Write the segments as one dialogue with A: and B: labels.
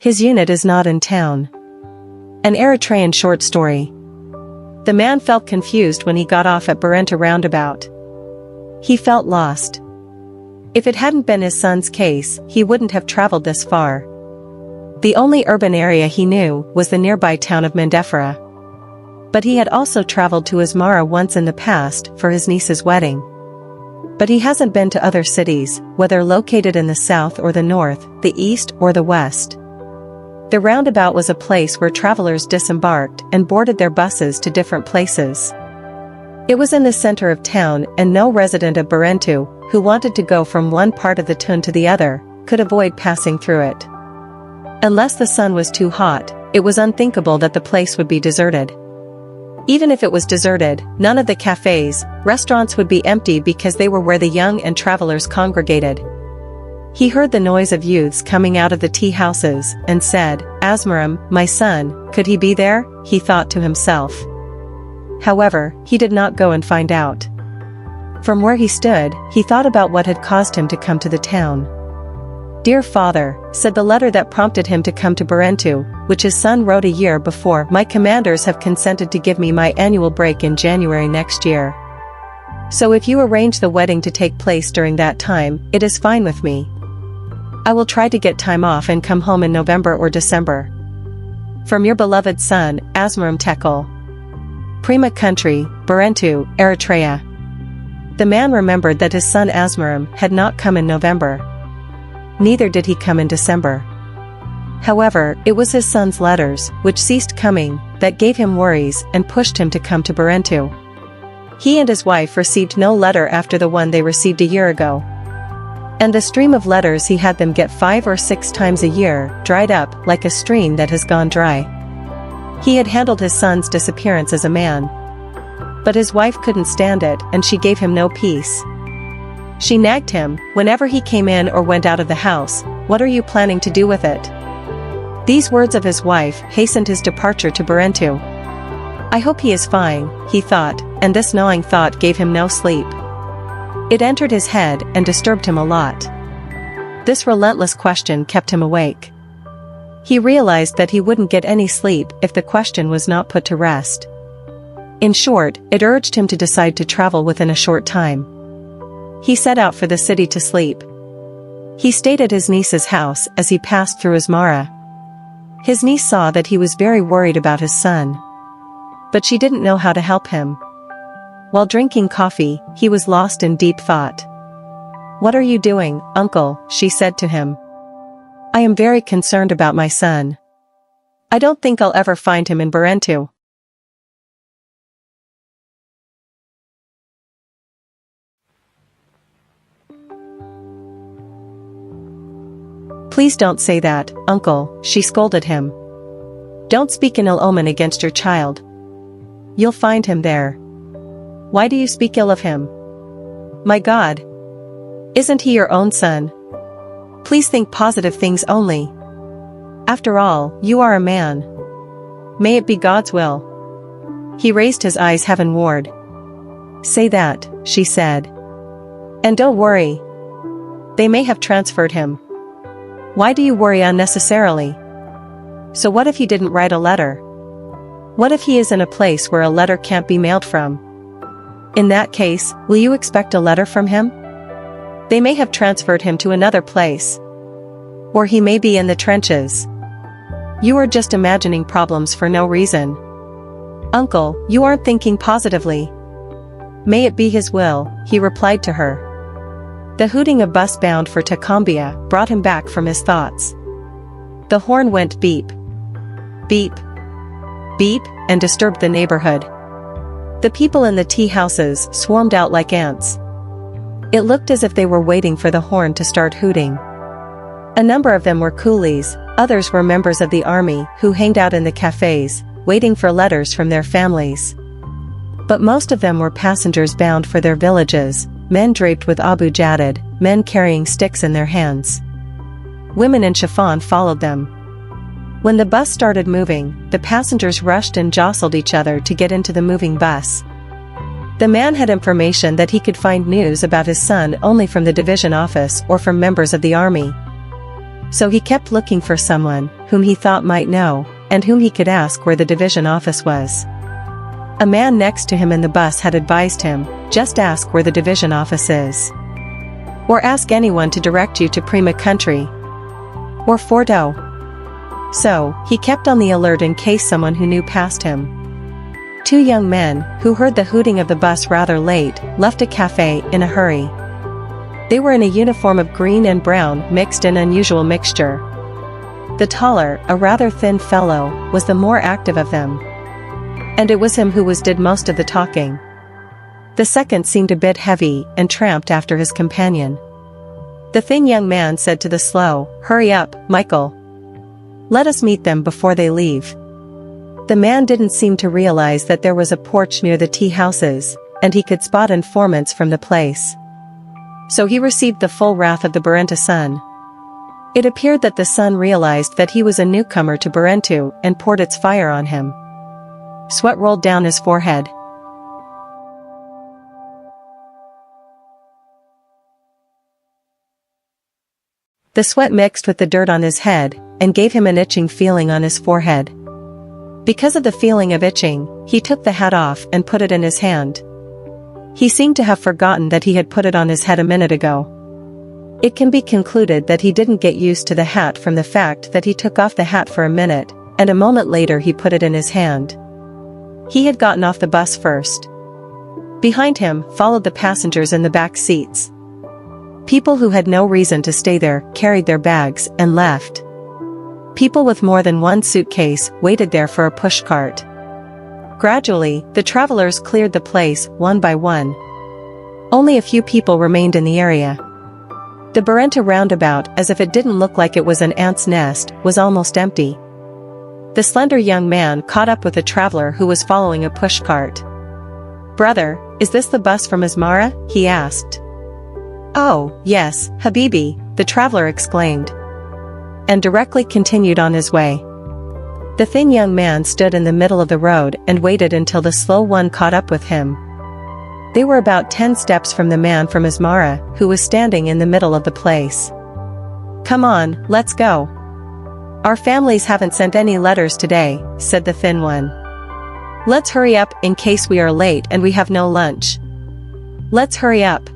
A: His unit is not in town. An Eritrean short story. The man felt confused when he got off at Barentu roundabout. He felt lost. If it hadn't been his son's case, he wouldn't have traveled this far. The only urban area he knew was the nearby town of Mendefera. But he had also traveled to Asmara once in the past for his niece's wedding. But he hasn't been to other cities, whether located in the south or the north, the east or the west. The roundabout was a place where travelers disembarked and boarded their buses to different places. It was in the center of town, and no resident of Barentu, who wanted to go from one part of the town to the other, could avoid passing through it. Unless the sun was too hot, it was unthinkable that the place would be deserted. Even if it was deserted, none of the cafes, restaurants would be empty because they were where the young and travelers congregated. He heard the noise of youths coming out of the tea houses, and said, "Asmaram, my son, could he be there?" he thought to himself. However, he did not go and find out. From where he stood, he thought about what had caused him to come to the town. "Dear father," said the letter that prompted him to come to Barentu, which his son wrote a year before, "my commanders have consented to give me my annual break in January next year. So if you arrange the wedding to take place during that time, it is fine with me. I will try to get time off and come home in November or December. From your beloved son, Asmaram Tekel. Prima Country, Barentu, Eritrea." The man remembered that his son Asmaram had not come in November. Neither did he come in December. However, it was his son's letters, which ceased coming, that gave him worries and pushed him to come to Barentu. He and his wife received no letter after the one they received a year ago. And the stream of letters he had them get 5 or 6 times a year dried up like a stream that has gone dry. He had handled his son's disappearance as a man. But his wife couldn't stand it, and she gave him no peace. She nagged him, whenever he came in or went out of the house, "What are you planning to do with it?" These words of his wife hastened his departure to Barentu. "I hope he is fine," he thought, and this gnawing thought gave him no sleep. It entered his head and disturbed him a lot. This relentless question kept him awake. He realized that he wouldn't get any sleep if the question was not put to rest. In short, it urged him to decide to travel within a short time. He set out for the city to sleep. He stayed at his niece's house as he passed through Asmara. His niece saw that he was very worried about his son. But she didn't know how to help him. While drinking coffee, he was lost in deep thought. "What are you doing, uncle?" she said to him. "I am very concerned about my son. I don't think I'll ever find him in Barentu." "Please don't say that, uncle," she scolded him. "Don't speak an ill omen against your child. You'll find him there. Why do you speak ill of him? My God! Isn't he your own son? Please think positive things only. After all, you are a man. May it be God's will." He raised his eyes heavenward. "Say that," she said. "And don't worry. They may have transferred him. Why do you worry unnecessarily? So what if he didn't write a letter? What if he is in a place where a letter can't be mailed from? In that case, will you expect a letter from him? They may have transferred him to another place. Or he may be in the trenches. You are just imagining problems for no reason. Uncle, you aren't thinking positively." "May it be his will," he replied to her. The hooting of bus bound for Takambia brought him back from his thoughts. The horn went beep, beep, beep, and disturbed the neighborhood. The people in the tea houses swarmed out like ants. It looked as if they were waiting for the horn to start hooting. A number of them were coolies, others were members of the army who hanged out in the cafes, waiting for letters from their families. But most of them were passengers bound for their villages, men draped with abu jadid, men carrying sticks in their hands. Women in chiffon followed them. When the bus started moving, the passengers rushed and jostled each other to get into the moving bus. The man had information that he could find news about his son only from the division office or from members of the army. So he kept looking for someone whom he thought might know, and whom he could ask where the division office was. A man next to him in the bus had advised him, just ask where the division office is. Or ask anyone to direct you to Prima Country. Or Fordo. So, he kept on the alert in case someone who knew passed him. Two young men, who heard the hooting of the bus rather late, left a cafe in a hurry. They were in a uniform of green and brown mixed in unusual mixture. The taller, a rather thin fellow, was the more active of them. And it was him who did most of the talking. The second seemed a bit heavy and tramped after his companion. The thin young man said to the slow, "Hurry up, Michael. Let us meet them before they leave." The man didn't seem to realize that there was a porch near the tea houses, and he could spot informants from the place. So he received the full wrath of the Barentu sun. It appeared that the sun realized that he was a newcomer to Barentu and poured its fire on him. Sweat rolled down his forehead. The sweat mixed with the dirt on his head, and gave him an itching feeling on his forehead. Because of the feeling of itching, he took the hat off and put it in his hand. He seemed to have forgotten that he had put it on his head a minute ago. It can be concluded that he didn't get used to the hat from the fact that he took off the hat for a minute, and a moment later he put it in his hand. He had gotten off the bus first. Behind him followed the passengers in the back seats. People who had no reason to stay there carried their bags and left. People with more than one suitcase waited there for a pushcart. Gradually, the travelers cleared the place one by one. Only a few people remained in the area. The Barentu roundabout, as if it didn't look like it was an ant's nest, was almost empty. The slender young man caught up with a traveler who was following a pushcart. "Brother, is this the bus from Asmara?" he asked. "Oh, yes, Habibi," the traveler exclaimed. And directly continued on his way. The thin young man stood in the middle of the road and waited until the slow one caught up with him. They were about 10 steps from the man from Asmara, who was standing in the middle of the place. "Come on, let's go. Our families haven't sent any letters today," said the thin one. "Let's hurry up in case we are late and we have no lunch. Let's hurry up."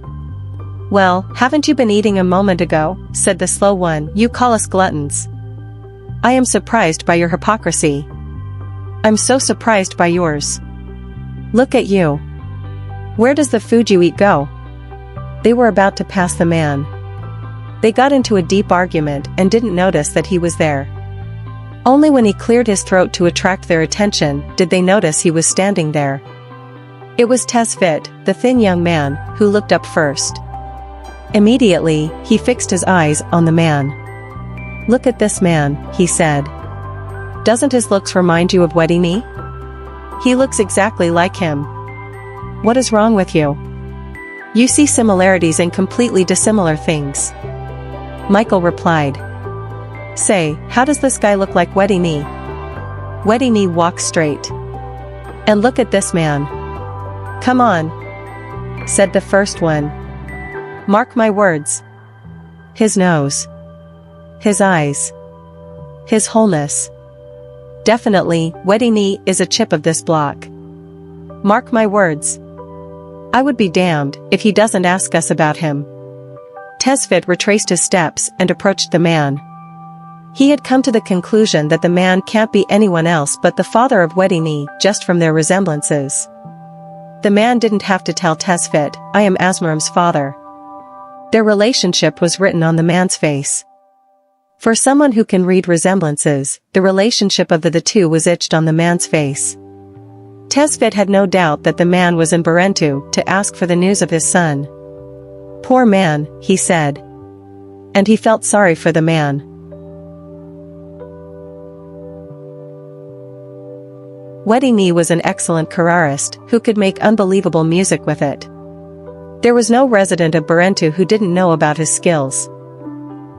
A: "Well, haven't you been eating a moment ago?" said the slow one. "You call us gluttons. I am surprised by your hypocrisy. I'm so surprised by yours. Look at you. Where does the food you eat go?" They were about to pass the man. They got into a deep argument and didn't notice that he was there. Only when he cleared his throat to attract their attention did they notice he was standing there. It was Tesfit, the thin young man, who looked up first. Immediately, he fixed his eyes on the man. "Look at this man," he said. "Doesn't his looks remind you of Wedini? He looks exactly like him. What is wrong with you? You see similarities in completely dissimilar things." Michael replied. "Say, how does this guy look like Wedini? Wedini walks straight. And look at this man. Come on," said the first one. "Mark my words. His nose. His eyes. His wholeness. Definitely, Wedini is a chip of this block. Mark my words. I would be damned if he doesn't ask us about him." Tesfit retraced his steps and approached the man. He had come to the conclusion that the man can't be anyone else but the father of Wedini just from their resemblances. The man didn't have to tell Tesfit, "I am Asmaram's father." Their relationship was written on the man's face. For someone who can read resemblances, the relationship of the two was etched on the man's face. Tesfit had no doubt that the man was in Barentu to ask for the news of his son. "Poor man," he said. And he felt sorry for the man. Wedini was an excellent karaarist who could make unbelievable music with it. There was no resident of Barentu who didn't know about his skills.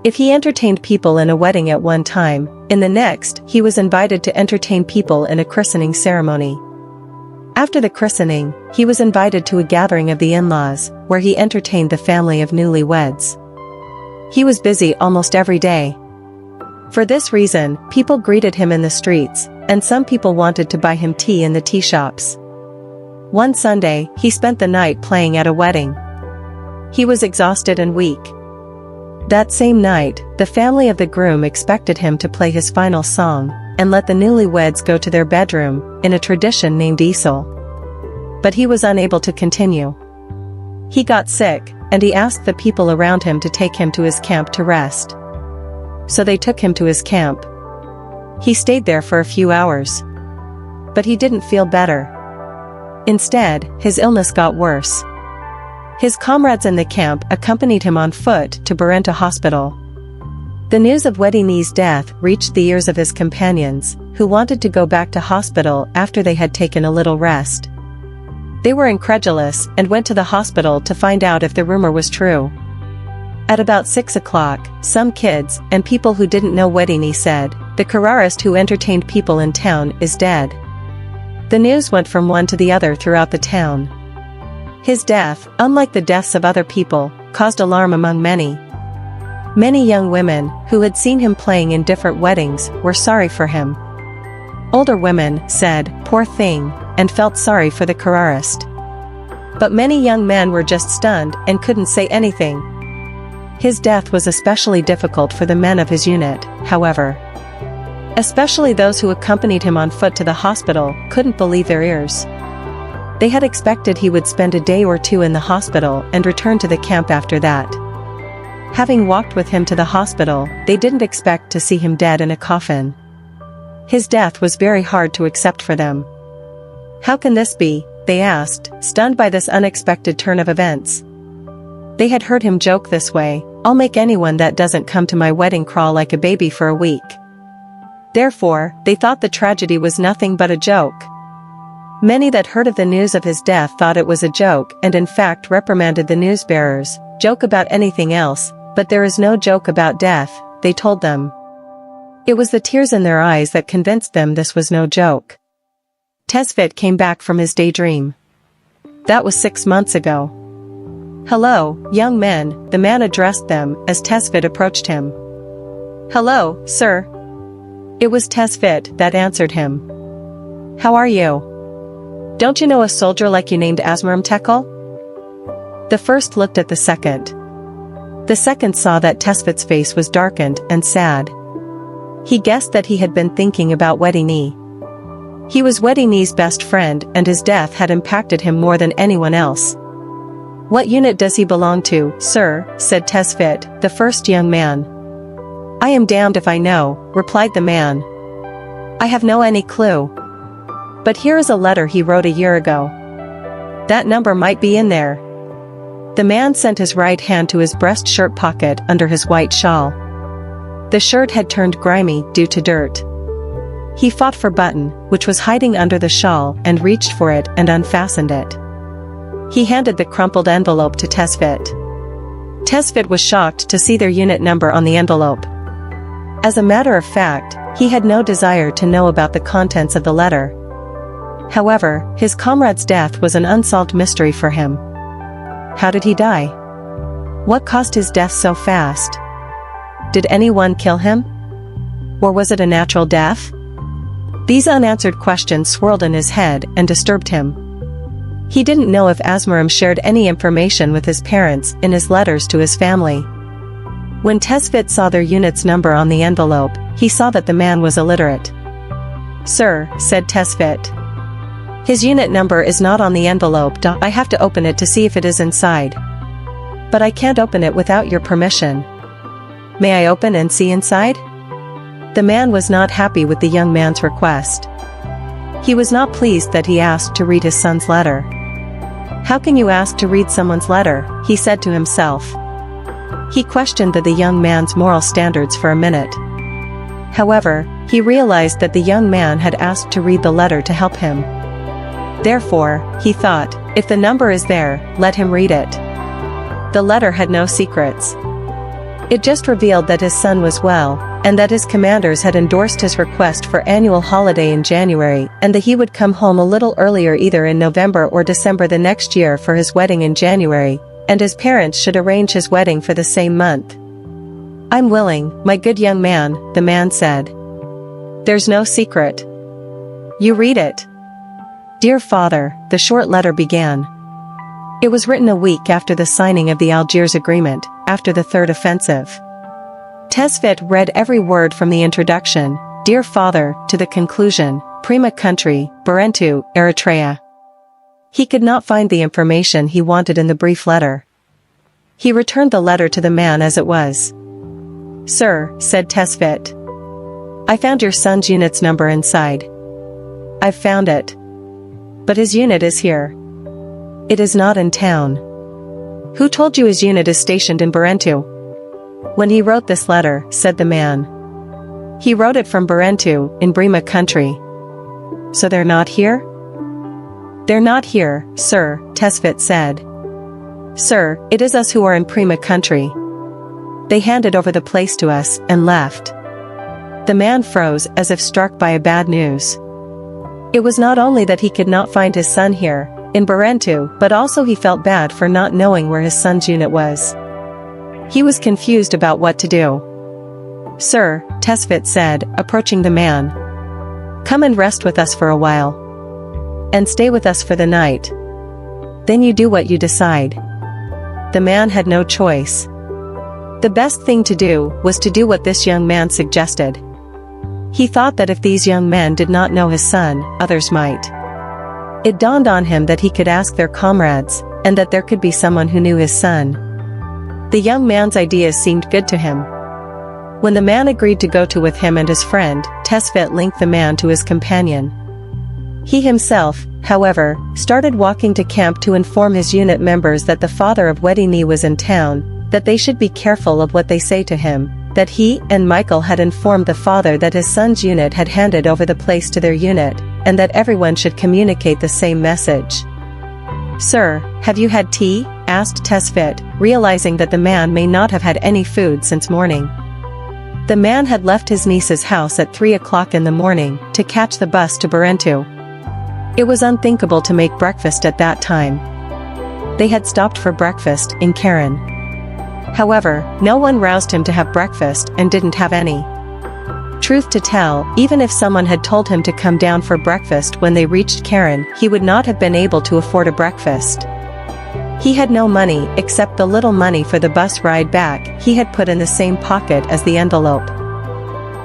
A: If he entertained people in a wedding at one time, in the next, he was invited to entertain people in a christening ceremony. After the christening, he was invited to a gathering of the in-laws, where he entertained the family of newlyweds. He was busy almost every day. For this reason, people greeted him in the streets, and some people wanted to buy him tea in the tea shops. One Sunday, he spent the night playing at a wedding. He was exhausted and weak. That same night, the family of the groom expected him to play his final song, and let the newlyweds go to their bedroom, in a tradition named Isol. But he was unable to continue. He got sick, and he asked the people around him to take him to his camp to rest. So they took him to his camp. He stayed there for a few hours. But he didn't feel better. Instead, his illness got worse. His comrades in the camp accompanied him on foot to Barentu hospital. The news of Wedini's death reached the ears of his companions, who wanted to go back to hospital after they had taken a little rest. They were incredulous and went to the hospital to find out if the rumor was true. At about 6 o'clock, some kids and people who didn't know Wedini said, "The careerist who entertained people in town is dead." The news went from one to the other throughout the town. His death, unlike the deaths of other people, caused alarm among many. Many young women, who had seen him playing in different weddings, were sorry for him. Older women said, "Poor thing," and felt sorry for the careerist. But many young men were just stunned and couldn't say anything. His death was especially difficult for the men of his unit, however. Especially those who accompanied him on foot to the hospital couldn't believe their ears. They had expected he would spend a day or two in the hospital and return to the camp after that. Having walked with him to the hospital, they didn't expect to see him dead in a coffin. His death was very hard to accept for them. "How can this be?" they asked, stunned by this unexpected turn of events. They had heard him joke this way, "I'll make anyone that doesn't come to my wedding crawl like a baby for a week." Therefore, they thought the tragedy was nothing but a joke. Many that heard of the news of his death thought it was a joke and in fact reprimanded the news bearers. "Joke about anything else, but there is no joke about death," they told them. It was the tears in their eyes that convinced them this was no joke. Tesfit came back from his daydream. That was 6 months ago. "Hello, young men," the man addressed them as Tesfit approached him. "Hello, sir." It was Tesfit that answered him. "How are you? Don't you know a soldier like you named Asmaram Tekel?" The first looked at the second. The second saw that Tesfit's face was darkened and sad. He guessed that he had been thinking about Wedini. He was Wedini's best friend and his death had impacted him more than anyone else. "What unit does he belong to, sir?" said Tesfit, the first young man. "I am damned if I know," replied the man. "I have no any clue. But here is a letter he wrote a year ago. That number might be in there." The man sent his right hand to his breast shirt pocket under his white shawl. The shirt had turned grimy due to dirt. He fought for button, which was hiding under the shawl, and reached for it and unfastened it. He handed the crumpled envelope to Tesfit. Tesfit was shocked to see their unit number on the envelope. As a matter of fact, he had no desire to know about the contents of the letter. However, his comrade's death was an unsolved mystery for him. How did he die? What caused his death so fast? Did anyone kill him? Or was it a natural death? These unanswered questions swirled in his head and disturbed him. He didn't know if Asmaram shared any information with his parents in his letters to his family. When Tesfit saw their unit's number on the envelope, he saw that the man was illiterate. "Sir," said Tesfit, "his unit number is not on the envelope. I have to open it to see if it is inside. But I can't open it without your permission. May I open and see inside?" The man was not happy with the young man's request. He was not pleased that he asked to read his son's letter. "How can you ask to read someone's letter?" he said to himself. He questioned the young man's moral standards for a minute. However, he realized that the young man had asked to read the letter to help him. Therefore, he thought, if the number is there, let him read it. The letter had no secrets. It just revealed that his son was well, and that his commanders had endorsed his request for annual holiday in January, and that he would come home a little earlier either in November or December the next year for his wedding in January, and his parents should arrange his wedding for the same month. I'm willing, my good young man, the man said. There's no secret. You read it. Dear Father, the short letter began. It was written a week after the signing of the Algiers Agreement, after the Third Offensive. Tesfit read every word from the introduction, Dear Father, to the conclusion, Prima Country, Barentu, Eritrea. He could not find the information he wanted in the brief letter. He returned the letter to the man as it was. Sir, said Tesfit. I found your son's unit's number inside. I've found it. But his unit is here. It is not in town. Who told you his unit is stationed in Barentu? When he wrote this letter, said the man. He wrote it from Barentu, in Prima Country. So they're not here? They're not here, sir, Tesfit said. Sir, it is us who are in Prima Country. They handed over the place to us, and left. The man froze as if struck by a bad news. It was not only that he could not find his son here, in Barentu, but also he felt bad for not knowing where his son's unit was. He was confused about what to do. Sir, Tesfit said, approaching the man. Come and rest with us for a while. And stay with us for the night. Then you do what you decide. The man had no choice. The best thing to do was to do what this young man suggested. He thought that if these young men did not know his son, others might. It dawned on him that he could ask their comrades, and that there could be someone who knew his son. The young man's ideas seemed good to him. When the man agreed to go with him and his friend, Tesfit linked the man to his companion. He himself, however, started walking to camp to inform his unit members that the father of Wedini was in town, that they should be careful of what they say to him, that he and Michael had informed the father that his son's unit had handed over the place to their unit, and that everyone should communicate the same message. Sir, have you had tea? Asked Tesfit, realizing that the man may not have had any food since morning. The man had left his niece's house at 3 o'clock in the morning, to catch the bus to Barentu. It was unthinkable to make breakfast at that time. They had stopped for breakfast in Karen. However, no one roused him to have breakfast and didn't have any. Truth to tell, even if someone had told him to come down for breakfast when they reached Karen, he would not have been able to afford a breakfast. He had no money except the little money for the bus ride back he had put in the same pocket as the envelope.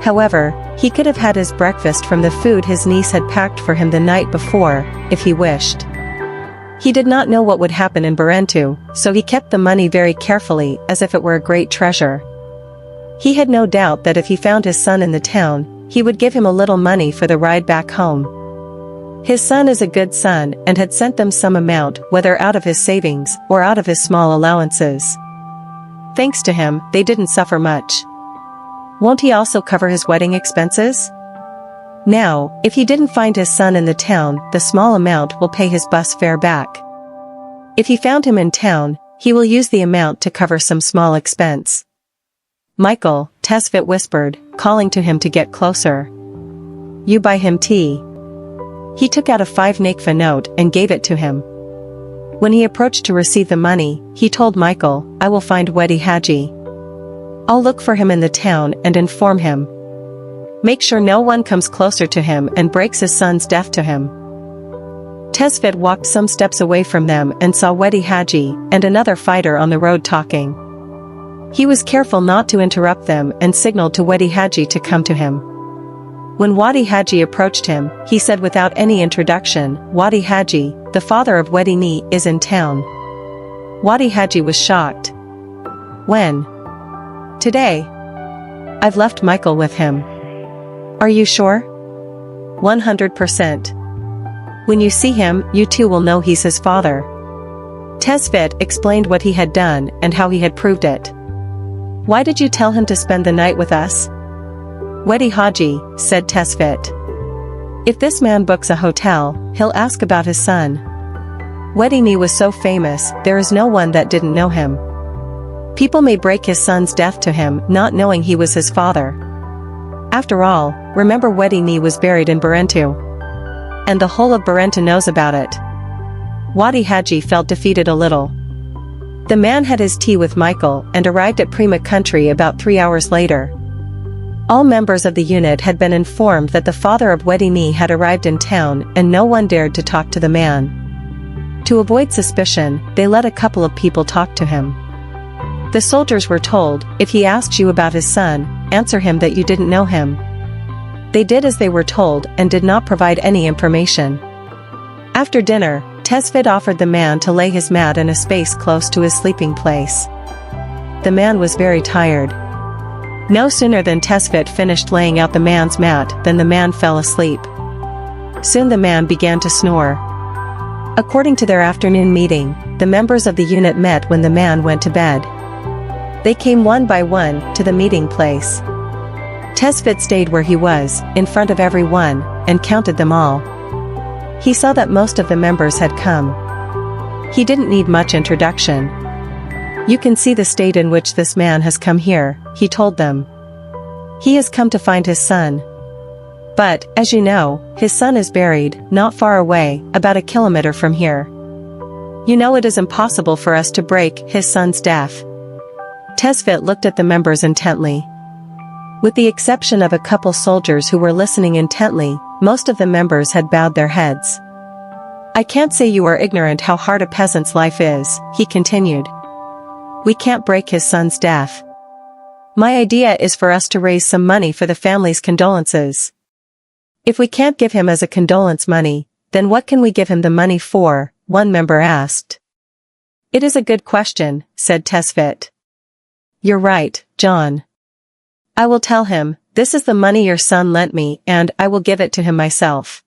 A: However, he could have had his breakfast from the food his niece had packed for him the night before, if he wished. He did not know what would happen in Barentu, so he kept the money very carefully as if it were a great treasure. He had no doubt that if he found his son in the town, he would give him a little money for the ride back home. His son is a good son and had sent them some amount, whether out of his savings or out of his small allowances. Thanks to him, they didn't suffer much. Won't he also cover his wedding expenses? Now, if he didn't find his son in the town, the small amount will pay his bus fare back. If he found him in town, he will use the amount to cover some small expense. Michael, Tesfit whispered, calling to him to get closer. You buy him tea. He took out a 5 nakfa note and gave it to him. When he approached to receive the money, he told Michael, I will find Wedi Haji. I'll look for him in the town and inform him. Make sure no one comes closer to him and breaks his son's death to him. Tesfit walked some steps away from them and saw Wedi Haji and another fighter on the road talking. He was careful not to interrupt them and signaled to Wedi Haji to come to him. When Wedi Haji approached him, he said without any introduction, Wedi Haji, the father of Wedini, is in town. Wedi Haji was shocked. When? Today. I've left Michael with him. Are you sure? 100%. When you see him, you too will know he's his father. Tesfit explained what he had done and how he had proved it. Why did you tell him to spend the night with us? Wedi Haji, said Tesfit. If this man books a hotel, he'll ask about his son. Wedini was so famous, there is no one that didn't know him. People may break his son's death to him, not knowing he was his father. After all, remember Wedini was buried in Barentu. And the whole of Barentu knows about it. Wedi Haji felt defeated a little. The man had his tea with Michael and arrived at Prima Country about 3 hours later. All members of the unit had been informed that the father of Wedini had arrived in town and no one dared to talk to the man. To avoid suspicion, they let a couple of people talk to him. The soldiers were told, if he asks you about his son, answer him that you didn't know him. They did as they were told and did not provide any information. After dinner, Tesfit offered the man to lay his mat in a space close to his sleeping place. The man was very tired. No sooner than Tesfit finished laying out the man's mat than the man fell asleep. Soon the man began to snore. According to their afternoon meeting, the members of the unit met when the man went to bed. They came one by one to the meeting place. Tesfit stayed where he was, in front of everyone, and counted them all. He saw that most of the members had come. He didn't need much introduction. You can see the state in which this man has come here, he told them. He has come to find his son. But, as you know, his son is buried, not far away, about a kilometer from here. You know it is impossible for us to break his son's death. Tesfit looked at the members intently. With the exception of a couple soldiers who were listening intently, most of the members had bowed their heads. I can't say you are ignorant how hard a peasant's life is, he continued. We can't break his son's death. My idea is for us to raise some money for the family's condolences. If we can't give him as a condolence money, then what can we give him the money for? One member asked. It is a good question, said Tesfit. You're right, John. I will tell him, this is the money your son lent me and I will give it to him myself.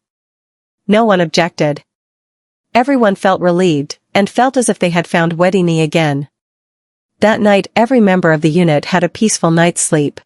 A: No one objected. Everyone felt relieved, and felt as if they had found Wedini again. That night every member of the unit had a peaceful night's sleep.